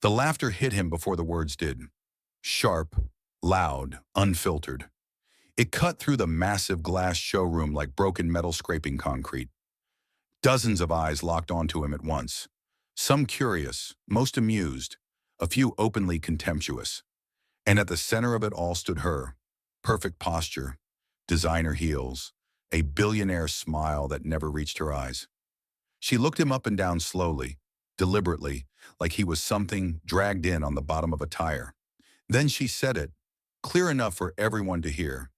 The laughter hit him before the words did. Sharp, loud, unfiltered. It cut through the massive glass showroom like broken metal scraping concrete. Dozens of eyes locked onto him at once. Some curious, most amused, a few openly contemptuous. And at the center of it all stood her. Perfect posture, designer heels, a billionaire smile that never reached her eyes. She looked him up and down slowly, deliberately, like he was something dragged in on the bottom of a tire. Then she said it, clear enough for everyone to hear.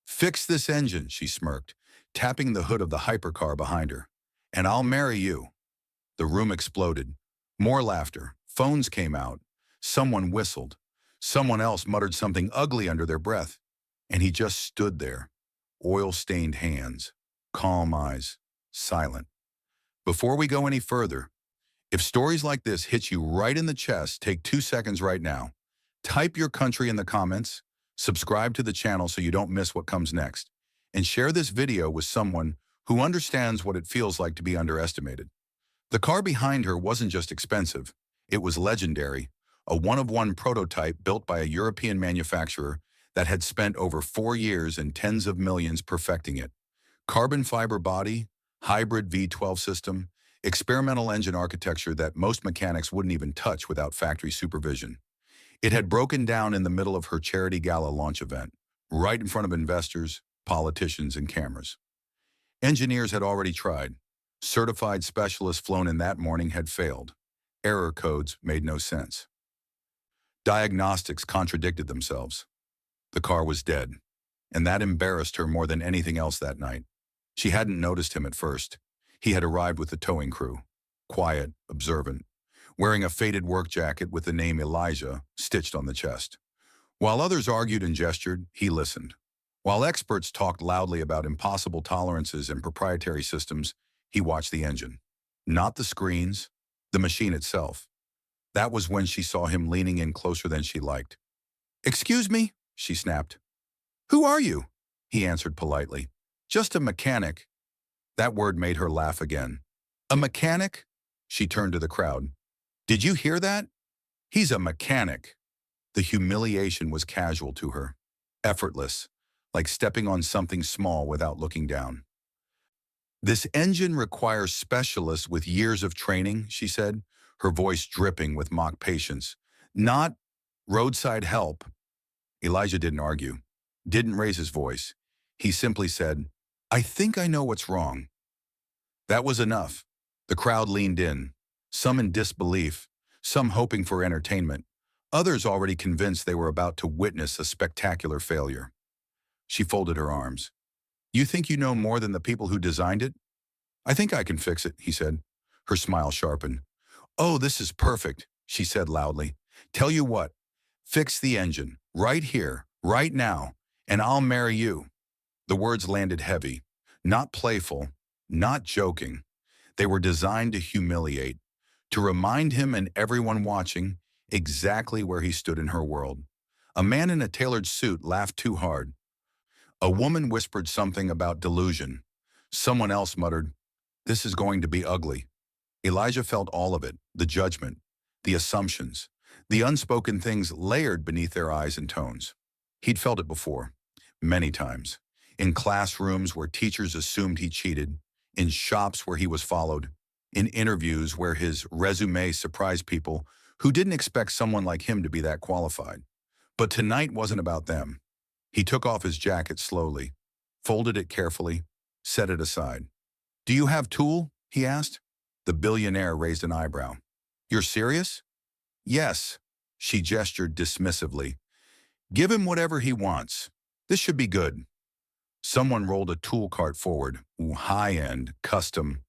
"Fix this engine," she smirked, tapping the hood of the hypercar behind her. "And I'll marry you." The room exploded. More laughter. Phones came out. Someone whistled. Someone else muttered something ugly under their breath. And he just stood there, oil-stained hands, calm eyes, silent. Before we go any further, if stories like this hit you right in the chest, take 2 seconds right now. Type your country in the comments, subscribe to the channel so you don't miss what comes next, and share this video with someone who understands what it feels like to be underestimated. The car behind her wasn't just expensive, it was legendary, a one-of-one prototype built by a European manufacturer that had spent over 4 years and tens of millions perfecting it. Carbon fiber body, hybrid V12 system, experimental engine architecture that most mechanics wouldn't even touch without factory supervision. It had broken down in the middle of her charity gala launch event, right in front of investors, politicians, and cameras. Engineers had already tried. Certified specialists flown in that morning had failed. Error codes made no sense. Diagnostics contradicted themselves. The car was dead, and that embarrassed her more than anything else that night. She hadn't noticed him at first. He had arrived with the towing crew, quiet, observant, wearing a faded work jacket with the name Elijah stitched on the chest. While others argued and gestured, he listened. While experts talked loudly about impossible tolerances and proprietary systems, he watched the engine. Not the screens, the machine itself. That was when she saw him leaning in closer than she liked. "Excuse me," she snapped. "Who are you?" He answered politely. "Just a mechanic." That word made her laugh again. "A mechanic?" She turned to the crowd. "Did you hear that? He's a mechanic." The humiliation was casual to her, effortless, like stepping on something small without looking down. "This engine requires specialists with years of training," she said, her voice dripping with mock patience. "Not roadside help." Elijah didn't argue, didn't raise his voice. He simply said, "I think I know what's wrong." That was enough. The crowd leaned in, some in disbelief, some hoping for entertainment, others already convinced they were about to witness a spectacular failure. She folded her arms. "You think you know more than the people who designed it?" "I think I can fix it," he said. Her smile sharpened. "Oh, this is perfect," she said loudly. "Tell you what, fix the engine, right here, right now, and I'll marry you." The words landed heavy, not playful, not joking. They were designed to humiliate, to remind him and everyone watching exactly where he stood in her world. A man in a tailored suit laughed too hard. A woman whispered something about delusion. Someone else muttered, "This is going to be ugly." Elijah felt all of it, the judgment, the assumptions, the unspoken things layered beneath their eyes and tones. He'd felt it before, many times. In classrooms where teachers assumed he cheated, in shops where he was followed, in interviews where his resume surprised people who didn't expect someone like him to be that qualified. But tonight wasn't about them. He took off his jacket slowly, folded it carefully, set it aside. "Do you have tool?" he asked. The billionaire raised an eyebrow. "You're serious?" "Yes," she gestured dismissively. "Give him whatever he wants. This should be good." Someone rolled a tool cart forward, high-end, custom,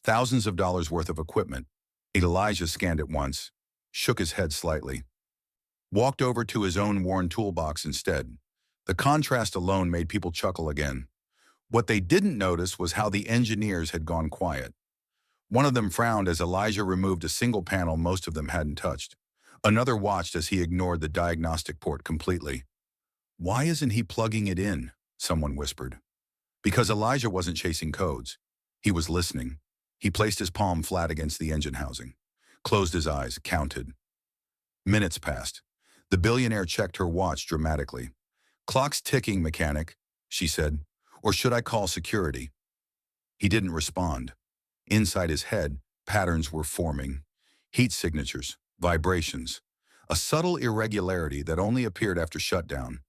thousands of dollars worth of equipment. Elijah scanned it once, shook his head slightly, walked over to his own worn toolbox instead. The contrast alone made people chuckle again. What they didn't notice was how the engineers had gone quiet. One of them frowned as Elijah removed a single panel most of them hadn't touched. Another watched as he ignored the diagnostic port completely. "Why isn't he plugging it in?" someone whispered. Because Elijah wasn't chasing codes. He was listening. He placed his palm flat against the engine housing, closed his eyes, counted. Minutes passed. The billionaire checked her watch dramatically. "Clock's ticking, mechanic," she said. "Or should I call security?" He didn't respond. Inside his head, patterns were forming. Heat signatures, vibrations. A subtle irregularity that only appeared after shutdown.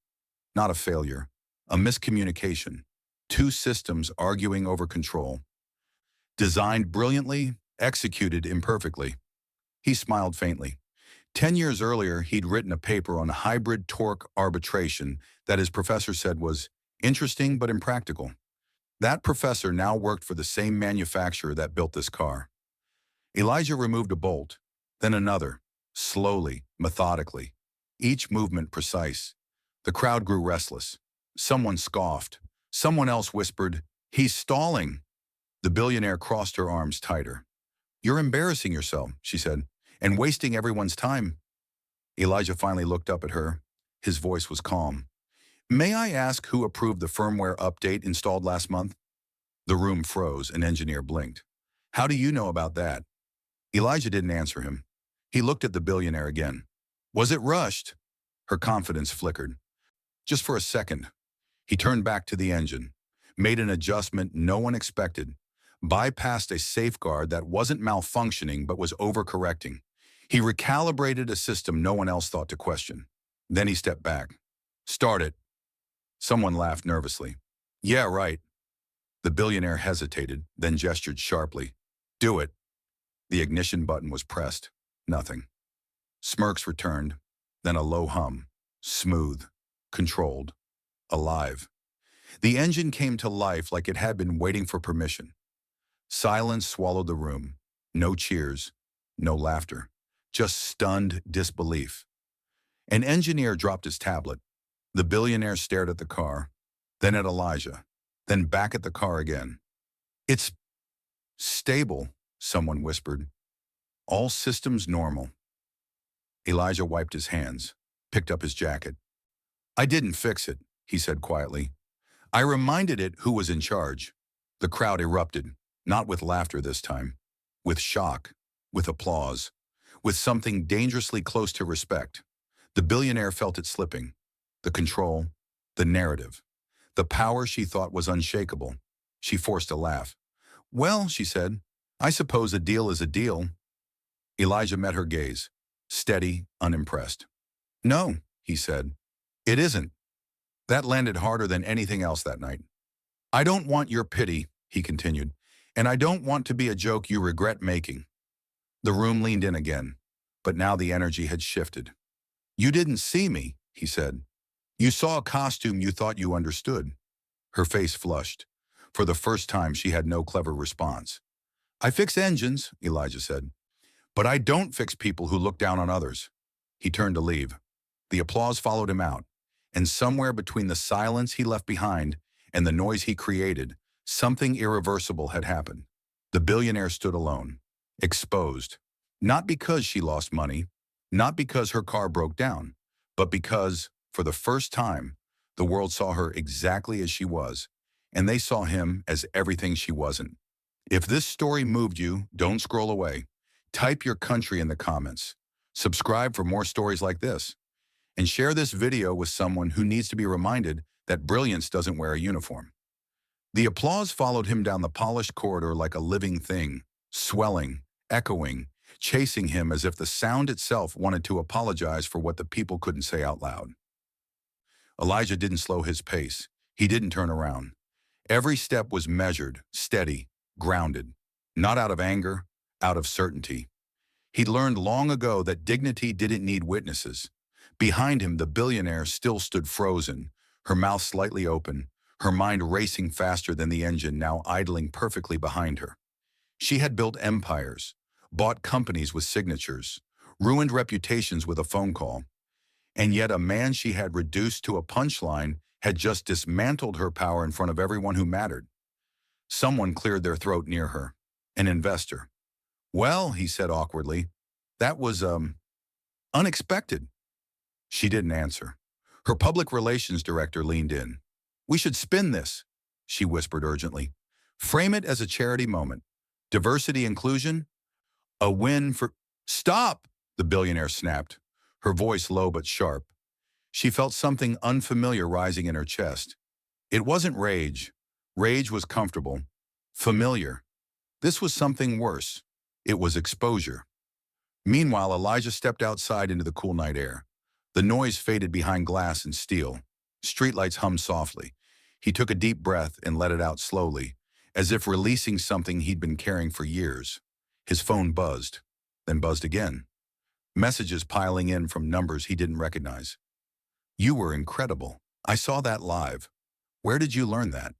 Not a failure. A miscommunication. Two systems arguing over control. Designed brilliantly, executed imperfectly. He smiled faintly. 10 years earlier, he'd written a paper on hybrid torque arbitration that his professor said was interesting but impractical. That professor now worked for the same manufacturer that built this car. Elijah removed a bolt, then another, slowly, methodically, each movement precise. The crowd grew restless. Someone scoffed. Someone else whispered, "He's stalling." The billionaire crossed her arms tighter. "You're embarrassing yourself," she said, "and wasting everyone's time." Elijah finally looked up at her. His voice was calm. "May I ask who approved the firmware update installed last month?" The room froze. An engineer blinked. "How do you know about that?" Elijah didn't answer him. He looked at the billionaire again. "Was it rushed?" Her confidence flickered. Just for a second. He turned back to the engine, made an adjustment no one expected, bypassed a safeguard that wasn't malfunctioning but was overcorrecting. He recalibrated a system no one else thought to question. Then he stepped back. "Start it." Someone laughed nervously. "Yeah, right." The billionaire hesitated, then gestured sharply. "Do it." The ignition button was pressed. Nothing. Smirks returned, then a low hum. Smooth, controlled, alive. The engine came to life like it had been waiting for permission. Silence swallowed the room. No cheers, no laughter. Just stunned disbelief. An engineer dropped his tablet. The billionaire stared at the car, then at Elijah, then back at the car again. "It's stable," someone whispered. "All systems normal." Elijah wiped his hands, picked up his jacket. "I didn't fix it," he said quietly. "I reminded it who was in charge." The crowd erupted, not with laughter this time, with shock, with applause, with something dangerously close to respect. The billionaire felt it slipping. The control, the narrative, the power she thought was unshakable. She forced a laugh. "Well," she said, "I suppose a deal is a deal." Elijah met her gaze, steady, unimpressed. "No," he said, "it isn't." That landed harder than anything else that night. "I don't want your pity," he continued, "and I don't want to be a joke you regret making." The room leaned in again, but now the energy had shifted. "You didn't see me," he said. "You saw a costume you thought you understood." Her face flushed. For the first time, she had no clever response. "I fix engines," Elijah said, "but I don't fix people who look down on others." He turned to leave. The applause followed him out, and somewhere between the silence he left behind and the noise he created, something irreversible had happened. The billionaire stood alone, exposed, not because she lost money, not because her car broke down, but because, for the first time, the world saw her exactly as she was, and they saw him as everything she wasn't. If this story moved you, don't scroll away. Type your country in the comments. Subscribe for more stories like this. And share this video with someone who needs to be reminded that brilliance doesn't wear a uniform. The applause followed him down the polished corridor like a living thing, swelling, echoing, chasing him as if the sound itself wanted to apologize for what the people couldn't say out loud. Elijah didn't slow his pace. He didn't turn around. Every step was measured, steady, grounded, not out of anger, out of certainty. He'd learned long ago that dignity didn't need witnesses. Behind him, the billionaire still stood frozen, her mouth slightly open, her mind racing faster than the engine now idling perfectly behind her. She had built empires, bought companies with signatures, ruined reputations with a phone call. And yet a man she had reduced to a punchline had just dismantled her power in front of everyone who mattered. Someone cleared their throat near her, an investor. "Well," he said awkwardly, "that was, unexpected." She didn't answer. Her public relations director leaned in. "We should spin this," she whispered urgently. "Frame it as a charity moment. Diversity inclusion, a win for—" "Stop!" the billionaire snapped. her voice low but sharp. She felt something unfamiliar rising in her chest. It wasn't rage. Rage was comfortable. Familiar. This was something worse. It was exposure. Meanwhile, Elijah stepped outside into the cool night air. The noise faded behind glass and steel. Streetlights hummed softly. He took a deep breath and let it out slowly, as if releasing something he'd been carrying for years. His phone buzzed, then buzzed again. Messages piling in from numbers he didn't recognize. "You were incredible. I saw that live. Where did you learn that?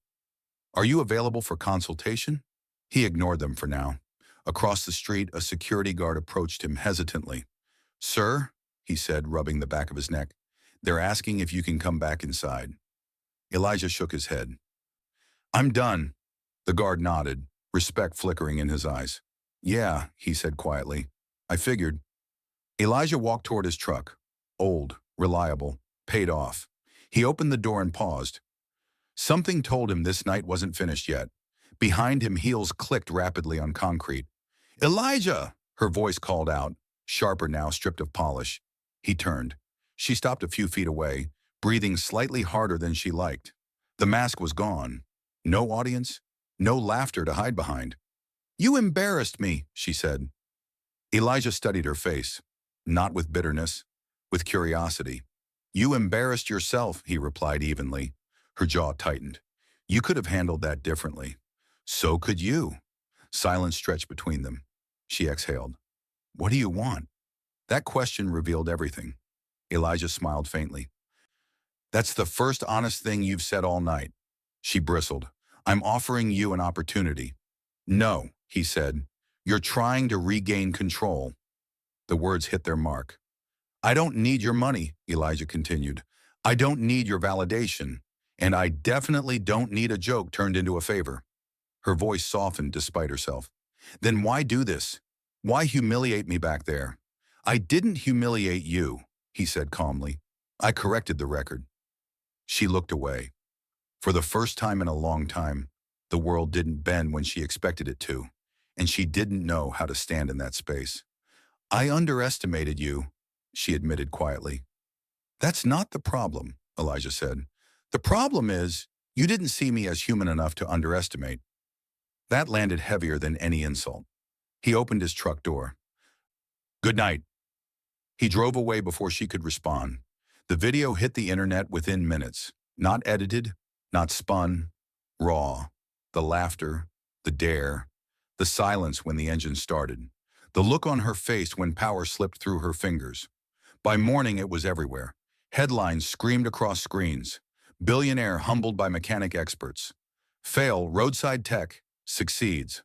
Are you available for consultation?" He ignored them for now. Across the street, a security guard approached him hesitantly. "Sir," he said, rubbing the back of his neck, "they're asking if you can come back inside." Elijah shook his head. "I'm done." The guard nodded, respect flickering in his eyes. "Yeah," he said quietly. "I figured." Elijah walked toward his truck. Old, reliable, paid off. He opened the door and paused. Something told him this night wasn't finished yet. Behind him, heels clicked rapidly on concrete. "Elijah!" Her voice called out, sharper now, stripped of polish. He turned. She stopped a few feet away, breathing slightly harder than she liked. The mask was gone. No audience, no laughter to hide behind. "You embarrassed me," she said. Elijah studied her face, not with bitterness, with curiosity. "You embarrassed yourself," he replied evenly. Her jaw tightened. "You could have handled that differently." "So could you." Silence stretched between them. She exhaled. "What do you want?" That question revealed everything. Elijah smiled faintly. "That's the first honest thing you've said all night." She bristled. "I'm offering you an opportunity." "No," he said. "You're trying to regain control." The words hit their mark. "I don't need your money," Elijah continued. "I don't need your validation. And I definitely don't need a joke turned into a favor." Her voice softened despite herself. "Then why do this? Why humiliate me back there?" "I didn't humiliate you," he said calmly. "I corrected the record." She looked away. For the first time in a long time, the world didn't bend when she expected it to, and she didn't know how to stand in that space. "I underestimated you," she admitted quietly. "That's not the problem," Elijah said. "The problem is, you didn't see me as human enough to underestimate." That landed heavier than any insult. He opened his truck door. "Good night." He drove away before she could respond. The video hit the internet within minutes. Not edited, not spun, raw. The laughter, the dare, the silence when the engine started. The look on her face when power slipped through her fingers. By morning, it was everywhere. Headlines screamed across screens. Billionaire humbled by mechanic experts. Fail, roadside tech, succeeds.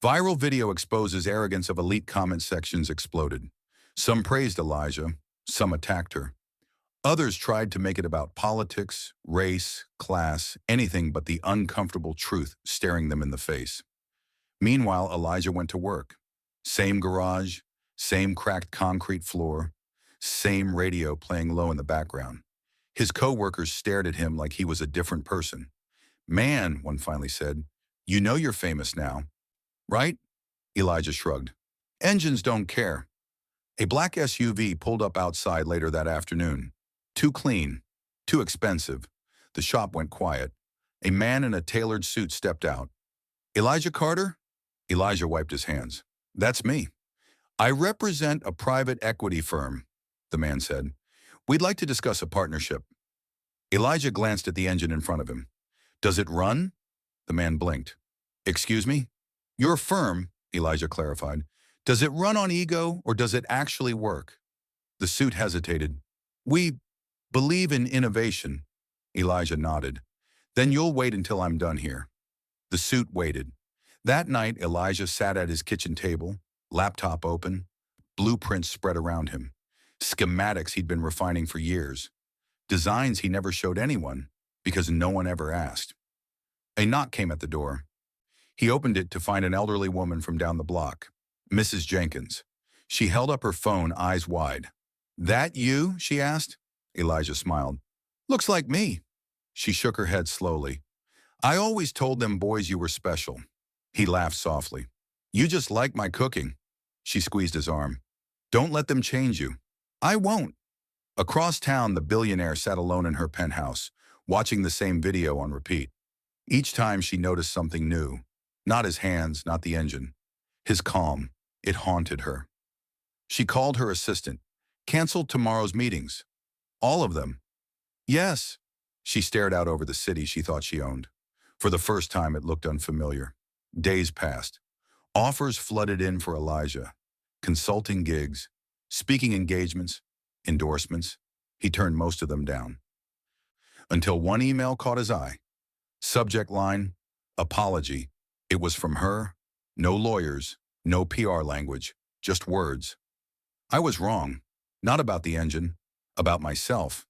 Viral video exposes arrogance of elite comment sections exploded. Some praised Elijah, some attacked her. Others tried to make it about politics, race, class, anything but the uncomfortable truth staring them in the face. Meanwhile, Elijah went to work. Same garage, same cracked concrete floor, same radio playing low in the background. His co-workers stared at him like he was a different person. "Man," one finally said, "you know you're famous now, right?" Elijah shrugged. "Engines don't care." A black SUV pulled up outside later that afternoon. Too clean, too expensive. The shop went quiet. A man in a tailored suit stepped out. "Elijah Carter?" Elijah wiped his hands. "That's me." "I represent a private equity firm," the man said. "We'd like to discuss a partnership." Elijah glanced at the engine in front of him. "Does it run?" The man blinked. "Excuse me?" "Your firm," Elijah clarified. "Does it run on ego or does it actually work?" The suit hesitated. "We believe in innovation." Elijah nodded. "Then you'll wait until I'm done here." The suit waited. That night, Elijah sat at his kitchen table, laptop open, blueprints spread around him. Schematics he'd been refining for years. Designs he never showed anyone because no one ever asked. A knock came at the door. He opened it to find an elderly woman from down the block, Mrs. Jenkins. She held up her phone, eyes wide. "That you?" she asked. Elijah smiled. "Looks like me." She shook her head slowly. "I always told them boys you were special." He laughed softly. "You just like my cooking." She squeezed his arm. "Don't let them change you." I won't. Across town, the billionaire sat alone in her penthouse, watching the same video on repeat. Each time she noticed something new. Not his hands, not the engine. His calm. It haunted her. She called her assistant. Canceled tomorrow's meetings. All of them. Yes. She stared out over the city she thought she owned. For the first time, it looked unfamiliar. Days passed. Offers flooded in for Elijah. Consulting gigs, speaking engagements, endorsements. He turned most of them down. Until one email caught his eye. Subject line, apology. It was from her. No lawyers, no PR language, just words. I was wrong. Not about the engine, about myself.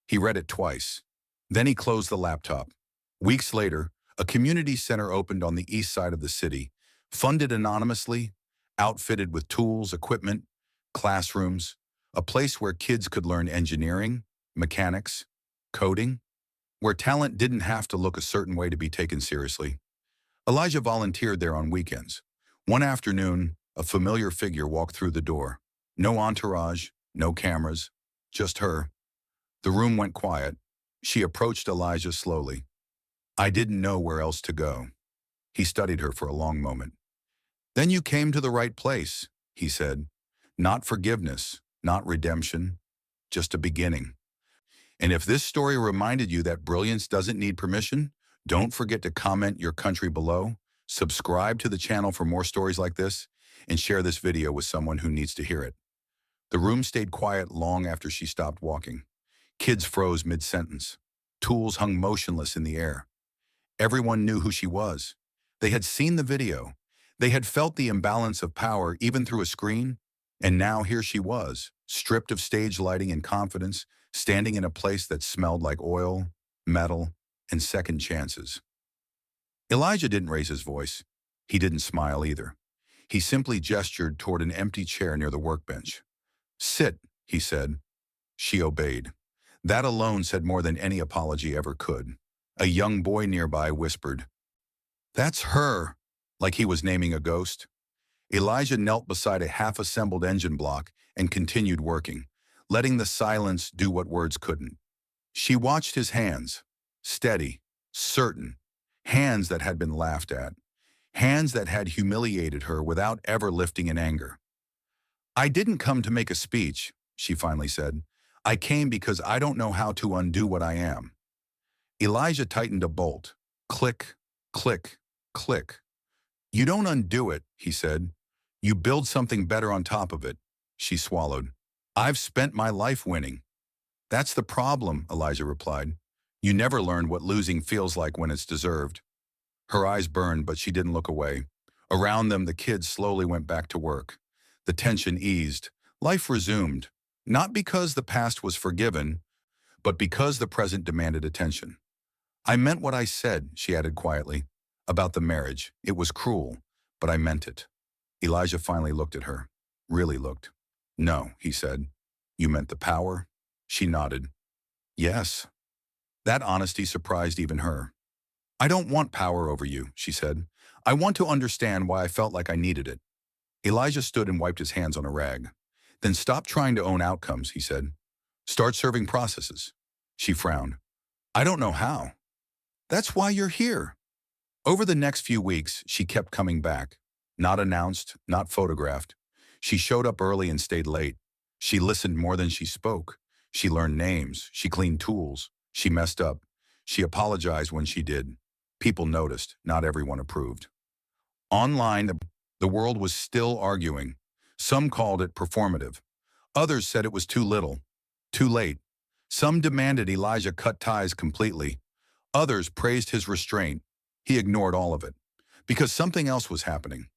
He read it twice. Then he closed the laptop. Weeks later, a community center opened on the east side of the city, funded anonymously, outfitted with tools, equipment, classrooms, a place where kids could learn engineering, mechanics, coding, where talent didn't have to look a certain way to be taken seriously. Elijah volunteered there on weekends. One afternoon, a familiar figure walked through the door. No entourage, no cameras, just her. The room went quiet. She approached Elijah slowly. I didn't know where else to go. He studied her for a long moment. Then you came to the right place, he said. Not forgiveness, not redemption, just a beginning. And if this story reminded you that brilliance doesn't need permission, don't forget to comment your country below, subscribe to the channel for more stories like this, and share this video with someone who needs to hear it. The room stayed quiet long after she stopped walking. Kids froze mid-sentence. Tools hung motionless in the air. Everyone knew who she was. They had seen the video. They had felt the imbalance of power even through a screen. And now here she was, stripped of stage lighting and confidence, standing in a place that smelled like oil, metal, and second chances. Elijah didn't raise his voice. He didn't smile either. He simply gestured toward an empty chair near the workbench. Sit, he said. She obeyed. That alone said more than any apology ever could. A young boy nearby whispered, "That's her," like he was naming a ghost. Elijah knelt beside a half-assembled engine block and continued working, letting the silence do what words couldn't. She watched his hands, steady, certain, hands that had been laughed at, hands that had humiliated her without ever lifting in anger. I didn't come to make a speech, she finally said. I came because I don't know how to undo what I am. Elijah tightened a bolt. Click, click, click. You don't undo it, he said. You build something better on top of it. She swallowed. I've spent my life winning. That's the problem, Elijah replied. You never learn what losing feels like when it's deserved. Her eyes burned, but she didn't look away. Around them, the kids slowly went back to work. The tension eased. Life resumed, not because the past was forgiven, but because the present demanded attention. I meant what I said, she added quietly, about the marriage. It was cruel, but I meant it. Elijah finally looked at her. Really looked. No, he said. You meant the power? She nodded. Yes. That honesty surprised even her. I don't want power over you, she said. I want to understand why I felt like I needed it. Elijah stood and wiped his hands on a rag. Then stop trying to own outcomes, he said. Start serving processes. She frowned. I don't know how. That's why you're here. Over the next few weeks, she kept coming back. Not announced, not photographed. She showed up early and stayed late. She listened more than she spoke. She learned names. She cleaned tools. She messed up. She apologized when she did. People noticed. Not everyone approved. Online, the world was still arguing. Some called it performative. Others said it was too little, too late. Some demanded Elijah cut ties completely. Others praised his restraint. He ignored all of it. Because something else was happening.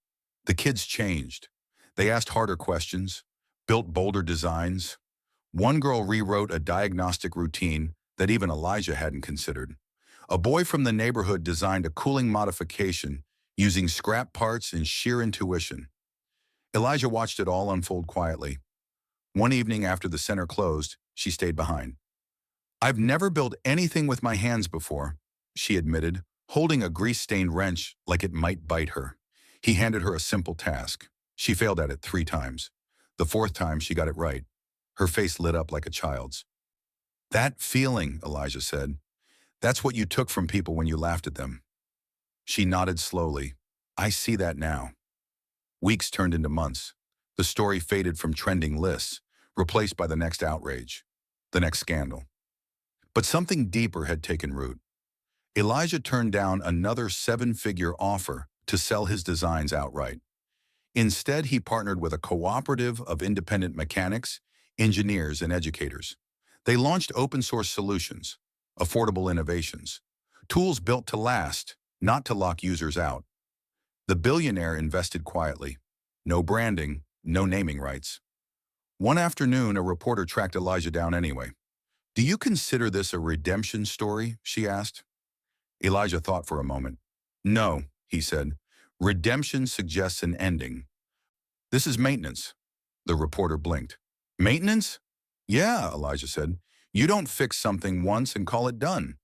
The kids changed. They asked harder questions, built bolder designs. One girl rewrote a diagnostic routine that even Elijah hadn't considered. A boy from the neighborhood designed a cooling modification using scrap parts and sheer intuition. Elijah watched it all unfold quietly. One evening after the center closed, she stayed behind. I've never built anything with my hands before, she admitted, holding a grease-stained wrench like it might bite her. He handed her a simple task. She failed at it 3 times. The 4th time, she got it right. Her face lit up like a child's. That feeling, Elijah said, that's what you took from people when you laughed at them. She nodded slowly. I see that now. Weeks turned into months. The story faded from trending lists, replaced by the next outrage, the next scandal. But something deeper had taken root. Elijah turned down another seven-figure offer to sell his designs outright. Instead, he partnered with a cooperative of independent mechanics, engineers, and educators. They launched open-source solutions, affordable innovations, tools built to last, not to lock users out. The billionaire invested quietly. No branding, no naming rights. One afternoon, a reporter tracked Elijah down anyway. Do you consider this a redemption story? She asked. Elijah thought for a moment. No, he said. Redemption suggests an ending. This is maintenance. The reporter blinked. Maintenance? Yeah, Elijah said. You don't fix something once and call it done.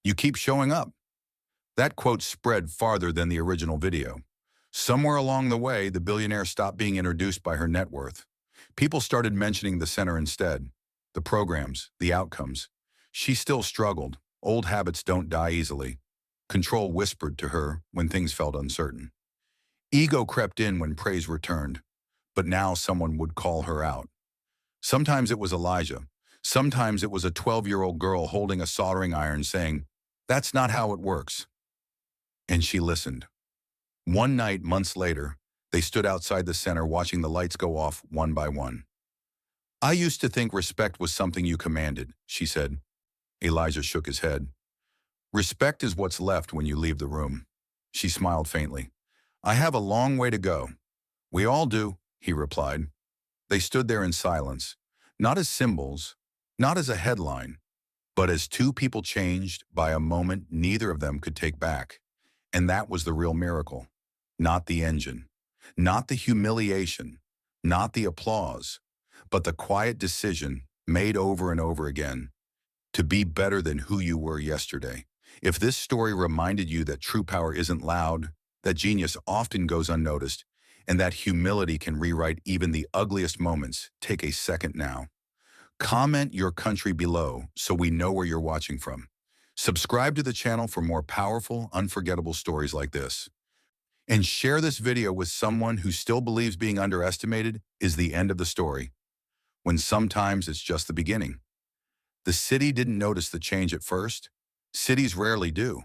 You keep showing up. That quote spread farther than the original video. Somewhere along the way, the billionaire stopped being introduced by her net worth. People started mentioning the center instead. The programs, the outcomes. She still struggled. Old habits don't die easily. Control whispered to her when things felt uncertain. Ego crept in when praise returned. But now someone would call her out. Sometimes it was Elijah. Sometimes it was a 12-year-old girl holding a soldering iron saying, "That's not how it works." And she listened. One night, months later, they stood outside the center watching the lights go off one by one. I used to think respect was something you commanded, she said. Elijah shook his head. Respect is what's left when you leave the room. She smiled faintly. I have a long way to go. We all do, he replied. They stood there in silence, not as symbols, not as a headline, but as two people changed by a moment neither of them could take back. And that was the real miracle. Not the engine, not the humiliation, not the applause, but the quiet decision made over and over again to be better than who you were yesterday. If this story reminded you that true power isn't loud, that genius often goes unnoticed, and that humility can rewrite even the ugliest moments, take a second now. Comment your country below so we know where you're watching from. Subscribe to the channel for more powerful, unforgettable stories like this. And share this video with someone who still believes being underestimated is the end of the story, when sometimes it's just the beginning. The city didn't notice the change at first. Cities rarely do.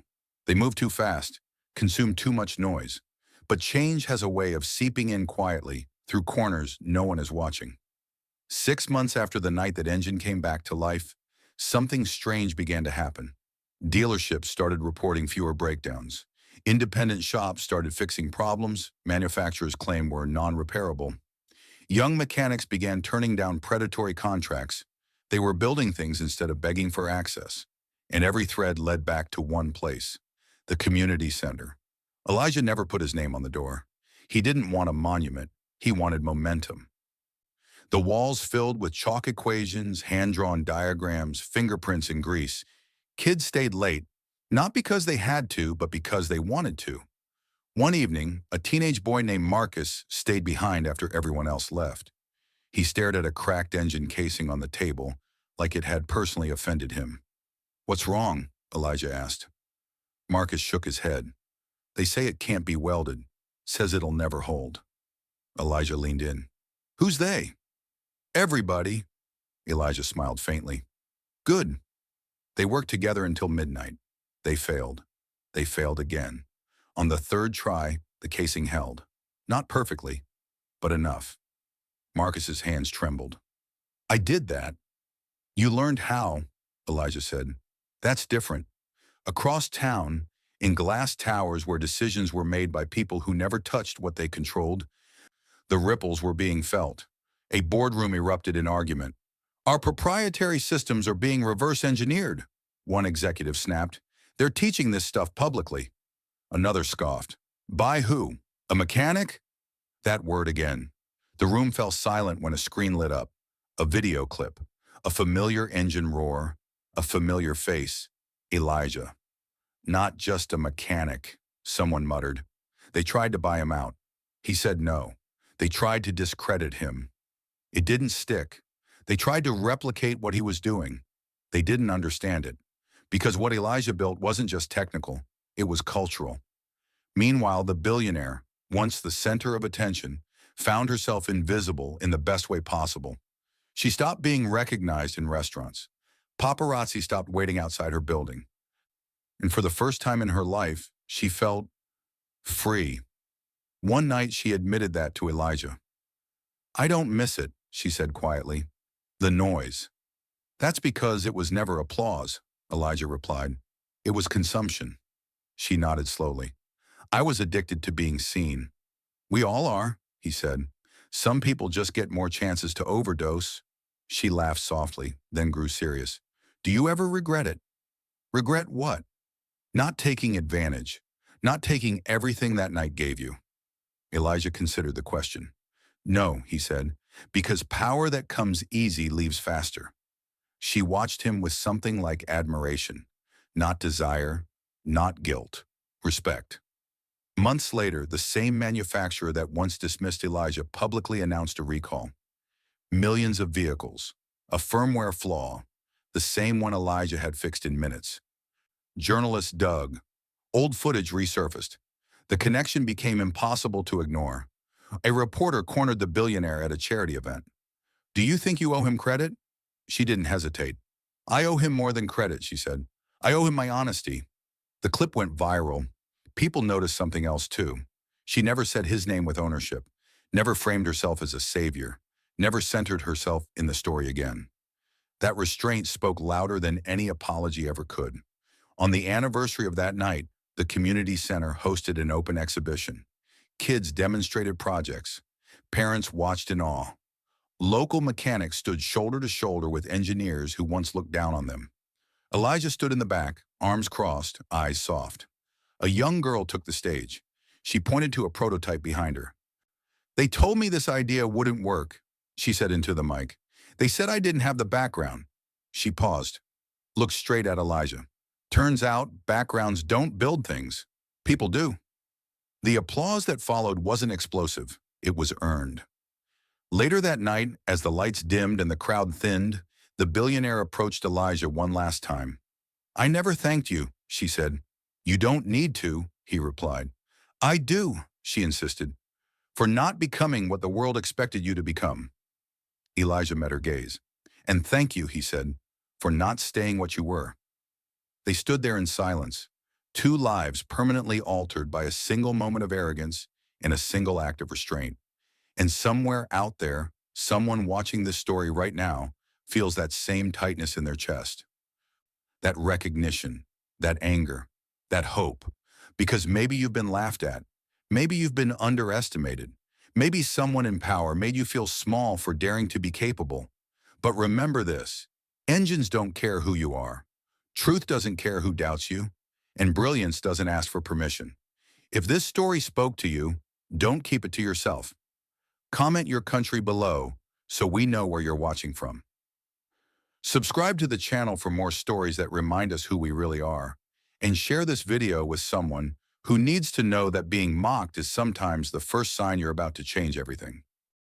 They move too fast, consume too much noise. But change has a way of seeping in quietly through corners no one is watching. 6 months after the night that engine came back to life, something strange began to happen. Dealerships started reporting fewer breakdowns. Independent shops started fixing problems manufacturers claimed were non-repairable. Young mechanics began turning down predatory contracts. They were building things instead of begging for access. And every thread led back to one place, the community center. Elijah never put his name on the door. He didn't want a monument. He wanted momentum. The walls filled with chalk equations, hand-drawn diagrams, fingerprints and grease. Kids stayed late, not because they had to, but because they wanted to. One evening, a teenage boy named Marcus stayed behind after everyone else left. He stared at a cracked engine casing on the table, like it had personally offended him. What's wrong? Elijah asked. Marcus shook his head. They say it can't be welded. Says it'll never hold. Elijah leaned in. Who's they? Everybody. Elijah smiled faintly. Good. They worked together until midnight. They failed. They failed again. On the third try, the casing held. Not perfectly, but enough. Marcus's hands trembled. I did that. You learned how, Elijah said. That's different. Across town, in glass towers where decisions were made by people who never touched what they controlled, the ripples were being felt. A boardroom erupted in argument. Our proprietary systems are being reverse engineered, one executive snapped. They're teaching this stuff publicly. Another scoffed. By who? A mechanic? That word again. The room fell silent when a screen lit up. A video clip. A familiar engine roar. A familiar face. Elijah. Not just a mechanic, someone muttered. They tried to buy him out. He said no. They tried to discredit him. It didn't stick. They tried to replicate what he was doing. They didn't understand it, because what Elijah built wasn't just technical, it was cultural. Meanwhile, the billionaire, once the center of attention, found herself invisible in the best way possible. She stopped being recognized in restaurants. Paparazzi stopped waiting outside her building. And for the first time in her life, she felt free. One night, she admitted that to Elijah. "I don't miss it," she said quietly. "The noise." "That's because it was never applause," Elijah replied. "It was consumption." She nodded slowly. "I was addicted to being seen." "We all are," he said. "Some people just get more chances to overdose." She laughed softly, then grew serious. "Do you ever regret it?" "Regret what?" "Not taking advantage. Not taking everything that night gave you." Elijah considered the question. "No," he said, "because power that comes easy leaves faster." She watched him with something like admiration, not desire, not guilt, respect. Months later, the same manufacturer that once dismissed Elijah publicly announced a recall. Millions of vehicles, a firmware flaw, the same one Elijah had fixed in minutes. Journalists dug. Old footage resurfaced. The connection became impossible to ignore. A reporter cornered the billionaire at a charity event. "Do you think you owe him credit?" She didn't hesitate. "I owe him more than credit," she said. "I owe him my honesty." The clip went viral. People noticed something else too. She never said his name with ownership, never framed herself as a savior, never centered herself in the story again. That restraint spoke louder than any apology ever could. On the anniversary of that night, the community center hosted an open exhibition. Kids demonstrated projects. Parents watched in awe. Local mechanics stood shoulder to shoulder with engineers who once looked down on them. Elijah stood in the back, arms crossed, eyes soft. A young girl took the stage. She pointed to a prototype behind her. "They told me this idea wouldn't work," she said into the mic. "They said I didn't have the background." She paused, looked straight at Elijah. "Turns out backgrounds don't build things. People do." The applause that followed wasn't explosive. It was earned. Later that night, as the lights dimmed and the crowd thinned, the billionaire approached Elijah one last time. "I never thanked you," she said. "You don't need to," he replied. "I do," she insisted, "for not becoming what the world expected you to become." Elijah met her gaze. "And thank you," he said, "for not staying what you were." They stood there in silence, two lives permanently altered by a single moment of arrogance and a single act of restraint. And somewhere out there, someone watching this story right now feels that same tightness in their chest. That recognition, that anger, that hope. Because maybe you've been laughed at. Maybe you've been underestimated. Maybe someone in power made you feel small for daring to be capable. But remember this, engines don't care who you are. Truth doesn't care who doubts you. And brilliance doesn't ask for permission. If this story spoke to you, don't keep it to yourself. Comment your country below so we know where you're watching from. Subscribe to the channel for more stories that remind us who we really are. And share this video with someone who needs to know that being mocked is sometimes the first sign you're about to change everything.